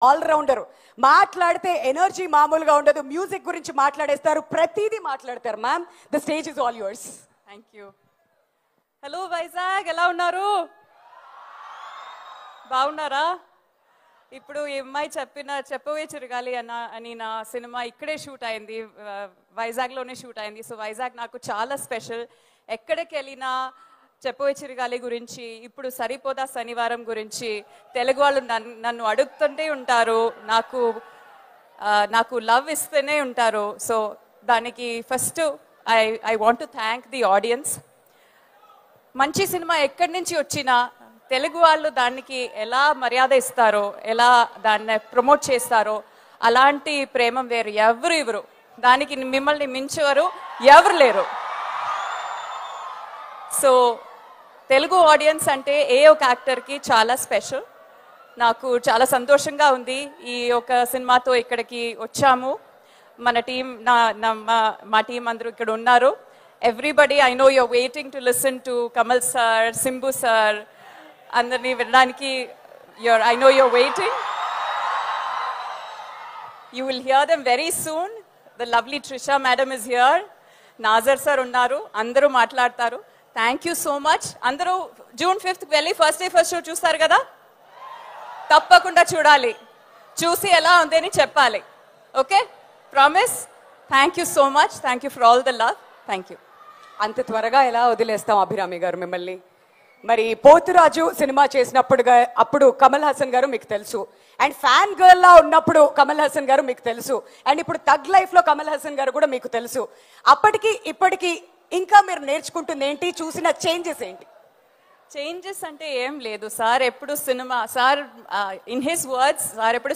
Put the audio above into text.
All rounder మాట్లాడితే energy మామూలుగా ఉండదు. మ్యూజిక్ గురించి మాట్లాడేస్తారు, ప్రతిదీ మాట్లాడతారు. Ma'am, the stage is all yours. Thank you. Hello Vizag, ఎలా ఉన్నారు? బాగున్నారా? ఇప్పుడు ఈ అమ్మాయి చెప్పవే చిరగాలి అని నా సినిమా ఇక్కడే షూట్ అయింది, వైజాగ్లోనే షూట్ అయింది. సో వైజాగ్ నాకు చాలా స్పెషల్. ఎక్కడికి వెళ్ళినా చెప్పవే చిరగాలి గురించి, ఇప్పుడు సరిపోదా శనివారం గురించి తెలుగు వాళ్ళు నన్ను అడుగుతుంటే ఉంటారు, నాకు లవ్ ఇస్తూనే ఉంటారు. సో దానికి first I want to thank the audience. మంచి సినిమా ఎక్కడి నుంచి వచ్చినా తెలుగు వాళ్ళు దానికి ఎలా మర్యాద ఇస్తారో, ఎలా దాన్ని ప్రమోట్ చేస్తారో, అలాంటి ప్రేమ వేరు ఎవరు దానికి మిమ్మల్ని మించేవారు ఎవరు లేరు. సో తెలుగు ఆడియన్స్ అంటే ఏ ఒక యాక్టర్కి చాలా స్పెషల్. నాకు చాలా సంతోషంగా ఉంది ఈ ఒక సినిమాతో ఇక్కడికి వచ్చాము. మన టీం మా టీం అందరూ ఇక్కడ ఉన్నారు. Everybody, I know you're waiting to listen to Kamal sir, Simbu sir, అందరినీ వినడానికి I know you're waiting. You will hear them very soon. The lovely Trisha madam is here, Nassar sir ఉన్నారు, అందరూ మాట్లాడతారు. Thank you so much. అందరూ June 5th వెళ్ళి first day first show చూస్తారు కదా, తప్పకుండా చూడాలి. చూసి ఎలా ఉంది అని చెప్పాలి. Okay, promise. Thank you so much. Thank you for all the love. Thank you. అంత త్వరగా ఎలా వదిలేస్తాం అభిరామి గారు మిమ్మల్ని? మరి పోతురాజు సినిమా అప్పుడు కమల్ హాసన్ గారు మీకు తెలుసు, అండ్ ఫ్యాన్ గర్ల్ లా ఉన్నప్పుడు కమల్ హాసన్ గారు మీకు తెలుసు, అండ్ ఇప్పుడు తగ్ లైఫ్ లో కమల్ హాసన్ గారు కూడా మీకు తెలుసు. అప్పటికి ఇప్పటికి ఇంకా మీరు నేర్చుకుంటుంది ఏంటి? చూసిన చేంజెస్ ఏంటి? చేంజెస్ అంటే ఏం లేదు. సార్ ఎప్పుడు cinema, sir in his words, sir ఎప్పుడు